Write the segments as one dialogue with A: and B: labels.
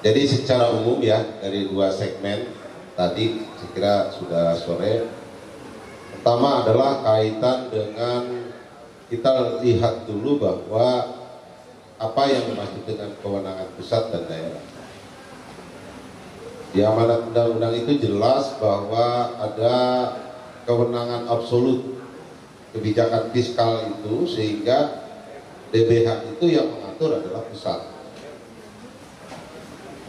A: Jadi secara umum ya, dari dua segmen tadi saya kira sudah sore. Pertama adalah kaitan dengan kita lihat dulu bahwa apa yang dimaksud dengan kewenangan pusat dan daerah. Di amanat undang-undang itu jelas bahwa ada kewenangan absolut kebijakan fiskal itu, sehingga DBH itu yang mengatur adalah pusat.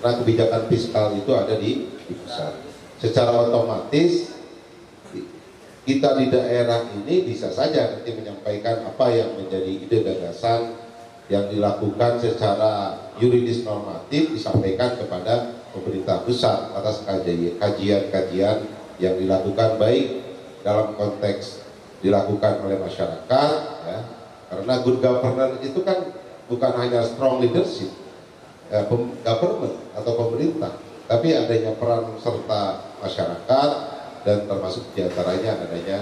A: Nah, kebijakan fiskal itu ada di pusat. Secara otomatis kita di daerah ini bisa saja nanti menyampaikan apa yang menjadi ide gagasan yang dilakukan secara yuridis normatif, disampaikan kepada pemerintah pusat atas kajian-kajian yang dilakukan, baik dalam konteks dilakukan oleh masyarakat ya, karena good governance itu kan bukan hanya strong leadership government atau pemerintah, tapi adanya peran serta masyarakat, dan termasuk diantaranya adanya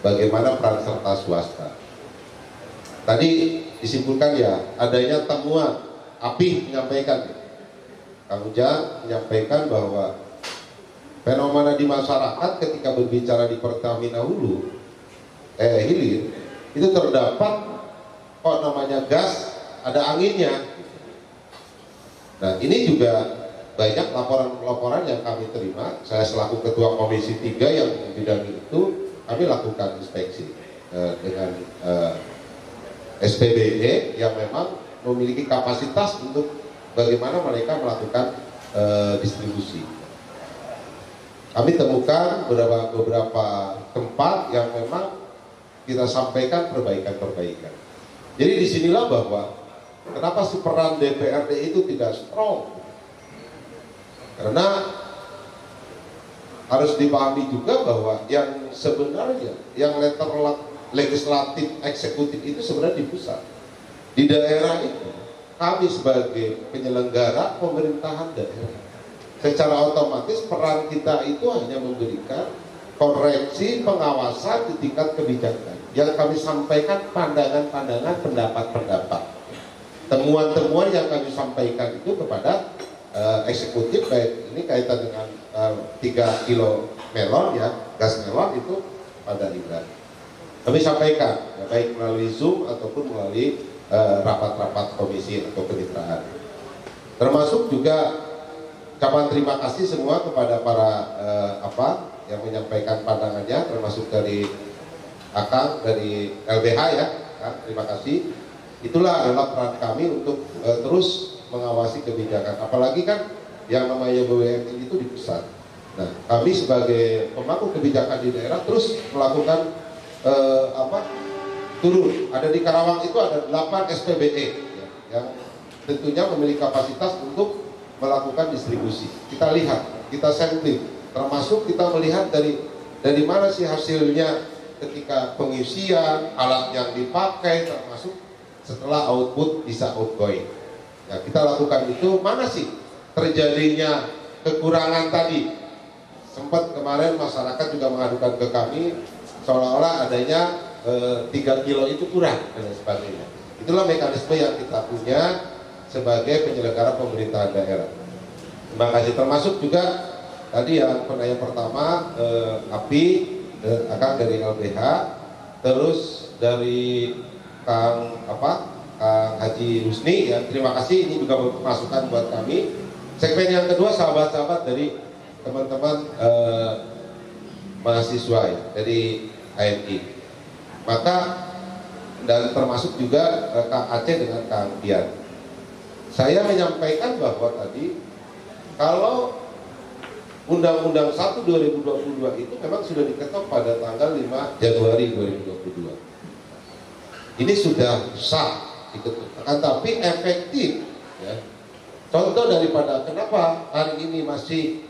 A: bagaimana peran serta swasta. Tadi disimpulkan ya, adanya temuan API menyampaikan, Kang Ujang menyampaikan bahwa fenomena di masyarakat ketika berbicara di Pertamina Hilir itu terdapat kok namanya gas ada anginnya. Nah, ini juga banyak laporan-laporan yang kami terima. Saya selaku ketua komisi 3 yang bidang itu, kami lakukan inspeksi dengan SPBE yang memang memiliki kapasitas untuk bagaimana mereka melakukan distribusi. Kami temukan beberapa tempat yang memang kita sampaikan perbaikan-perbaikan. Jadi disinilah bahwa kenapa peran DPRD itu tidak strong, karena harus dipahami juga bahwa yang sebenarnya yang legislatif eksekutif itu sebenarnya di pusat. Di daerah itu kami sebagai penyelenggara pemerintahan daerah, secara otomatis peran kita itu hanya memberikan koreksi pengawasan di tingkat kebijakan. Yang kami sampaikan pandangan-pandangan, pendapat-pendapat, temuan-temuan yang kami sampaikan itu kepada eksekutif, baik ini kaitan dengan 3 kilo melon ya, gas melon itu pada Libra. Kami sampaikan ya, baik melalui Zoom ataupun melalui rapat-rapat komisi atau kemitraan. Termasuk juga ucapan terima kasih semua kepada para yang menyampaikan pandangannya, termasuk dari Akang dari LBH ya, kan? Terima kasih. Itulah adalah peran kami untuk terus mengawasi kebijakan. Apalagi kan yang namanya BUMN itu di pusat. Nah, kami sebagai pemangku kebijakan di daerah terus melakukan turun. Ada di Karawang itu ada 8 SPBE ya, yang tentunya memiliki kapasitas untuk melakukan distribusi. Kita lihat, kita sampling, termasuk kita melihat dari mana sih hasilnya ketika pengisian, alat yang dipakai, termasuk setelah output bisa outgoing. Nah, kita lakukan itu, mana sih terjadinya kekurangan tadi. Sempat kemarin masyarakat juga mengadukan ke kami seolah-olah adanya 3 kilo itu kurang dan sebagainya. Itulah mekanisme yang kita punya sebagai penyelenggara pemerintahan daerah. Terima kasih. Termasuk juga tadi yang penanya pertama API, Kang dari LBH, terus dari Kang Haji Rusni ya, terima kasih, ini juga masukan buat kami. Segmen yang kedua sahabat-sahabat dari teman-teman mahasiswa ya, dari AMI. Maka dan termasuk juga Kang Aceh dengan Kang Dian. Saya menyampaikan bahwa tadi kalau Undang-Undang 1 2022 itu memang sudah diketok pada tanggal 5 Januari 2022. Ini sudah sah diketok, tapi efektif ya. Contoh daripada kenapa hari ini masih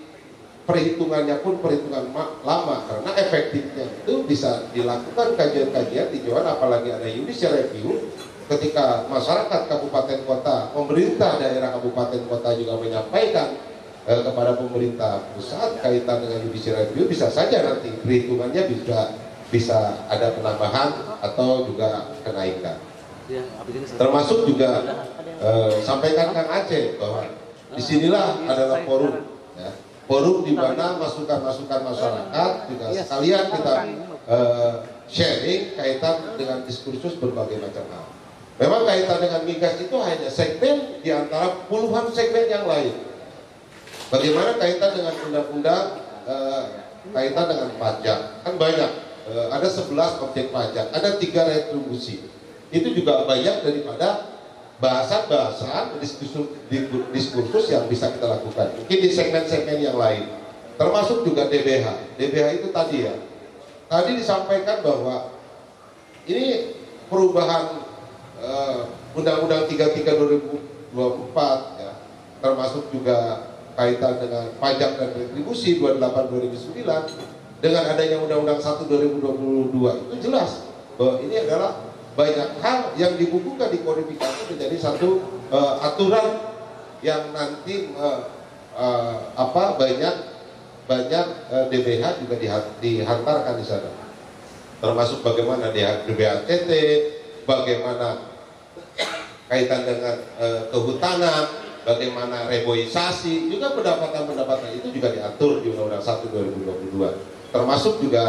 A: perhitungannya pun perhitungan lama, karena efektifnya itu bisa dilakukan kajian-kajian tinjauan, apalagi ada judicial review ketika masyarakat kabupaten kota, pemerintah daerah kabupaten kota juga menyampaikan kepada pemerintah pusat kaitan dengan judicial review, bisa saja nanti perhitungannya bisa ada penambahan atau juga kenaikan. Termasuk juga sampaikan Kang Aceh bahwa disinilah adalah forum, ya. Forum di mana masukan-masukan masyarakat juga sekalian kita sharing kaitan dengan diskursus berbagai macam hal. Memang kaitan dengan migas itu hanya segmen di antara puluhan segmen yang lain. Bagaimana kaitan dengan undang-undang kaitan dengan pajak, kan banyak, ada 11 objek pajak, ada 3 retribusi. Itu juga banyak daripada bahasan-bahasan diskursus yang bisa kita lakukan. Mungkin di segmen-segmen yang lain, termasuk juga DBH. DBH itu tadi ya, tadi disampaikan bahwa ini perubahan Undang-Undang 33 2024 ya, termasuk juga kaitan dengan pajak dan retribusi 28 2009 dengan adanya Undang-Undang 1 2022 itu jelas bahwa ini adalah banyak hal yang dibukukan di kodifikasi menjadi satu aturan yang nanti banyak DBH juga dihantarkan di sana, termasuk bagaimana DBHTT, bagaimana kaitan dengan kehutanan, bagaimana reboisasi, juga pendapatan-pendapatan itu juga diatur di Undang-Undang 1 2022, termasuk juga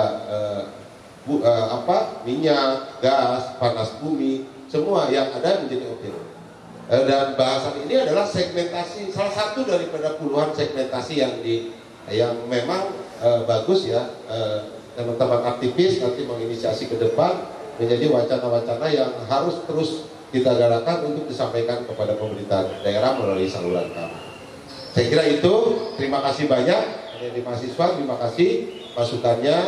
A: minyak, gas, panas bumi, semua yang ada menjadi objek. Dan bahasan ini adalah segmentasi, salah satu daripada puluhan segmentasi yang memang bagus ya, teman-teman aktivis nanti menginisiasi ke depan menjadi wacana-wacana yang harus terus kita galakan untuk disampaikan kepada pemerintah daerah melalui saluran kami. Saya kira itu, terima kasih banyak dari mahasiswa, terima kasih masukannya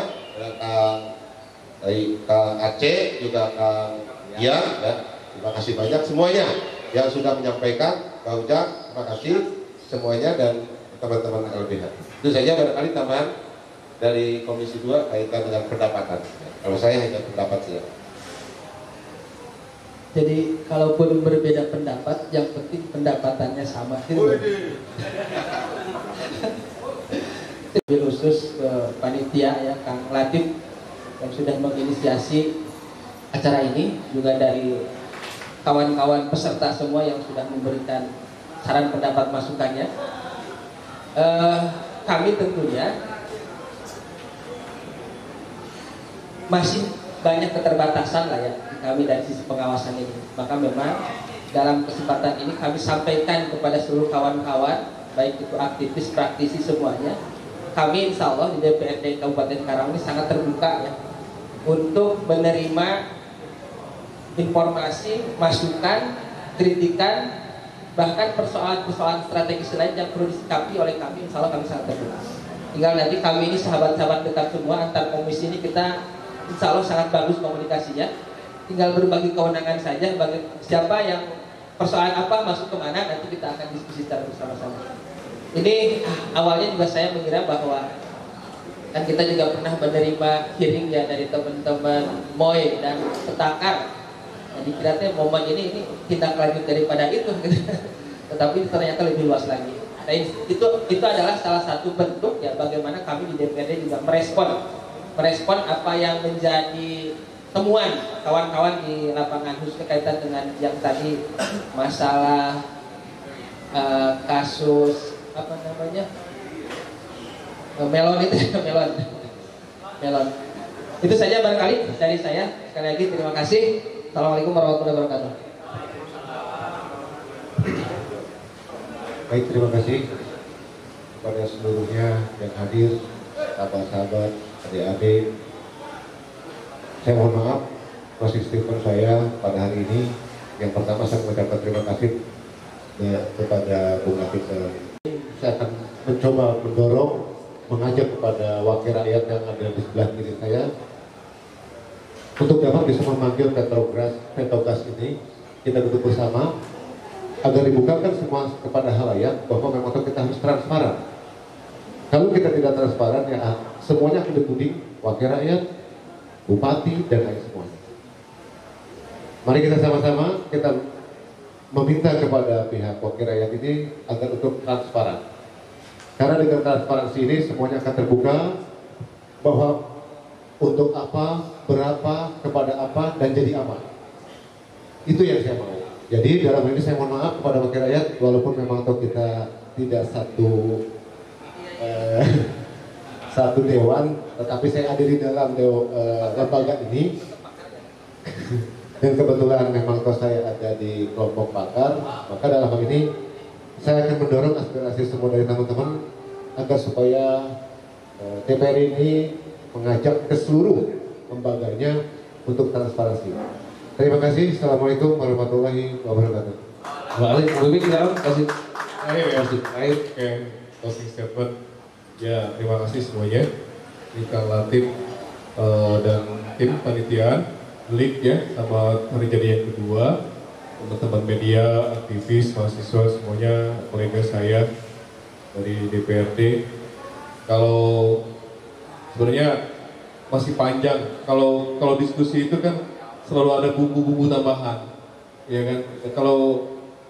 A: dari Kang Aceh, juga Kang Ian, ya. Terima kasih banyak semuanya yang sudah menyampaikan. Kang Ujang, terima kasih semuanya dan teman-teman LBH. Itu saja barangkali tambahan dari Komisi 2 kaitan dengan pendapatan. Kalau saya hanya pendapat saja.
B: Jadi kalaupun berbeda pendapat, yang penting pendapatannya sama. Khusus ke panitia ya, Kang Latif yang sudah menginisiasi acara ini, juga dari kawan-kawan peserta semua yang sudah memberikan saran pendapat masukannya. Kami tentunya masih banyak keterbatasan lah ya kami dari sisi pengawasan ini. Maka memang dalam kesempatan ini kami sampaikan kepada seluruh kawan-kawan, baik itu aktivis, praktisi semuanya, kami insya Allah di DPRD Kabupaten Karawang ini sangat terbuka ya untuk menerima informasi, masukan, kritikan, bahkan persoalan-persoalan strategis lain yang perlu disikapi oleh kami. Insya Allah kami sangat terbuka. Tinggal nanti kami ini sahabat-sahabat dekat semua, antar komisi ini kita insya Allah sangat bagus komunikasinya. Tinggal berbagi kewenangan saja, bagi siapa yang persoalan apa masuk kemana, nanti kita akan diskusi secara bersama-sama. Ini awalnya juga saya mengira bahwa kan kita juga pernah menerima hearing ya dari teman-teman MOI dan Petakar. Nah, dikira momen ini tindak lanjut daripada itu, gitu. Tetapi ternyata lebih luas lagi. Nah, itu adalah salah satu bentuk ya bagaimana kami di DPRD juga merespon apa yang menjadi temuan kawan-kawan di lapangan, khususnya kaitan dengan yang tadi masalah kasus apa namanya melon itu melon. Itu saja barangkali dari saya. Sekali lagi terima kasih. Assalamualaikum warahmatullahi wabarakatuh.
C: Baik, terima kasih kepada seluruhnya yang hadir, sahabat-sahabat, adik-adik. Saya mohon maaf closing statement saya pada hari ini. Yang pertama saya mengucapkan terima kasih kepada Bung Latif. Saya akan mencoba mendorong, mengajak kepada wakil rakyat yang ada di sebelah kiri saya untuk dapat bisa memanggil Petrogas ini. Kita duduk bersama agar dibukakan semua kepada halayak bahwa memang kita harus transparan. Kalau kita tidak transparan ya semuanya akan dituding, wakil rakyat, bupati dan lain semuanya. Mari kita sama-sama kita meminta kepada pihak wakil rakyat ini agar untuk transparan. Karena dengan transparansi ini semuanya akan terbuka bahwa untuk apa, berapa, kepada apa, dan jadi apa. Itu yang saya mau. Jadi dalam hal ini saya mohon maaf kepada wakil rakyat, walaupun memang atau kita tidak satu dewan, tetapi saya ada di dalam lembaga ini. Dan kebetulan memang kalau saya ada di kelompok pakar, maka dalam hal ini saya akan mendorong aspirasi semua dari teman-teman agar supaya DPR ini mengajak ke seluruh lembaganya untuk transparansi. Terima kasih. Assalamualaikum warahmatullahi wabarakatuh.
D: Waalaikumsalam. Kasih closing statement. Ya, terima kasih semuanya. Rika Latif dan tim panitiaan, lead ya, sama hari jadi yang kedua, teman-teman media, aktivis, mahasiswa semuanya, kolega saya dari DPRD. Kalau sebenarnya masih panjang. Kalau diskusi itu kan selalu ada bumbu-bumbu tambahan, ya kan? Kalau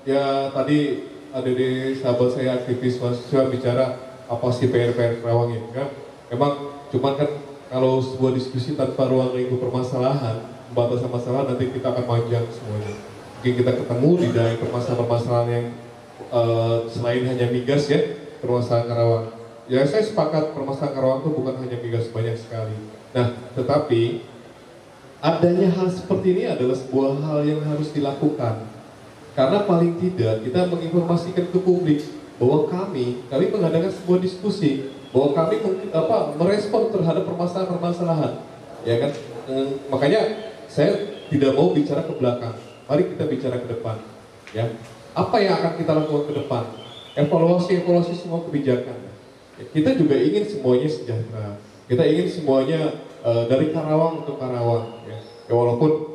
D: ya tadi ada di sahabat saya aktivis mahasiswa bicara apa sih PR Karawang ini kan? Emang cuman kan kalau sebuah diskusi tanpa ruang lingkup permasalahan, pembatasan masalah, nanti kita akan panjang semuanya. Mungkin kita ketemu di dalam permasalahan-permasalahan yang selain hanya migas ya, permasalahan Karawang. Ya saya sepakat permasalahan Karawang itu bukan hanya migas, banyak sekali. Nah, tetapi adanya hal seperti ini adalah sebuah hal yang harus dilakukan. Karena paling tidak kita menginformasikan ke publik bahwa kami mengadakan sebuah diskusi, bahwa kami merespon terhadap permasalahan-permasalahan, ya kan? Makanya saya tidak mau bicara ke belakang. Mari kita bicara ke depan, ya. Apa yang akan kita lakukan ke depan? Evaluasi semua kebijakan. Ya, kita juga ingin semuanya sejahtera. Kita ingin semuanya dari Karawang untuk Karawang. Ya, walaupun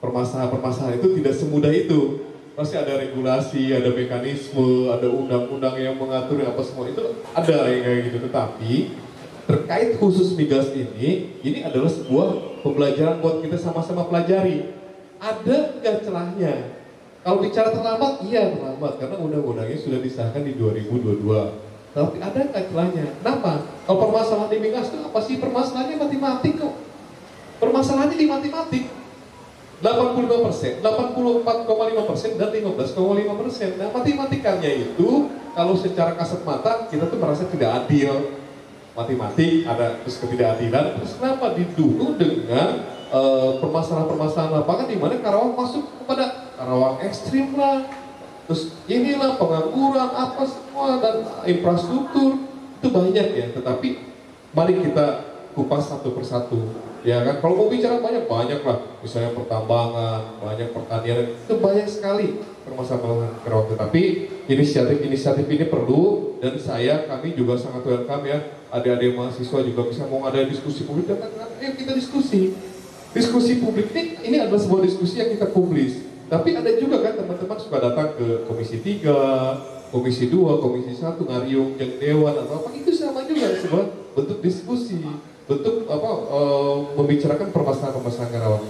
D: permasalahan itu tidak semudah itu. Pasti ada regulasi, ada mekanisme, ada undang-undang yang mengatur apa semua itu ada yang kayak gitu. Tetapi terkait khusus migas ini adalah sebuah pembelajaran buat kita sama-sama pelajari. Ada nggak celahnya? Kalau bicara terlambat, iya terlambat karena undang-undangnya sudah disahkan di 2022. Tapi ada nggak celahnya? Kenapa? Kalau permasalahan di migas itu apa sih? Permasalahannya matematik kok. Permasalahannya di matematik. 85%, 84,5% dan 15,5%. Nah, matematikanya itu kalau secara kasat mata kita tuh merasa tidak adil. Matematik ada terus ketidakadilan. Terus kenapa didukung dengan permasalahan-permasalahan lapangan di mana Karawang masuk kepada Karawang ekstrim lah. Terus inilah pengangguran apa semua dan infrastruktur itu banyak ya. Tetapi mari kita kupas satu persatu. Ya kan, kalau mau bicara banyak lah, misalnya pertambangan, banyak pertanian, itu banyak sekali permasalahan Karawang. Tetapi inisiatif ini perlu dan kami juga sangat welcome ya, adik-adik mahasiswa juga bisa mau ada diskusi publik, dan ayo kita diskusi. Diskusi publik ini adalah sebuah diskusi yang kita publis. Tapi ada juga kan teman-teman suka datang ke Komisi 3, Komisi 2, Komisi 1, ngariung, yang dewan atau apa, itu sama juga sebuah bentuk diskusi. Bentuk membicarakan permasalahan-permasalahan Karawang.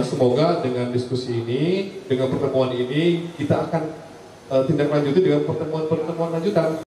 D: Semoga dengan diskusi ini, dengan pertemuan ini, kita akan tindak lanjuti dengan pertemuan-pertemuan lanjutan.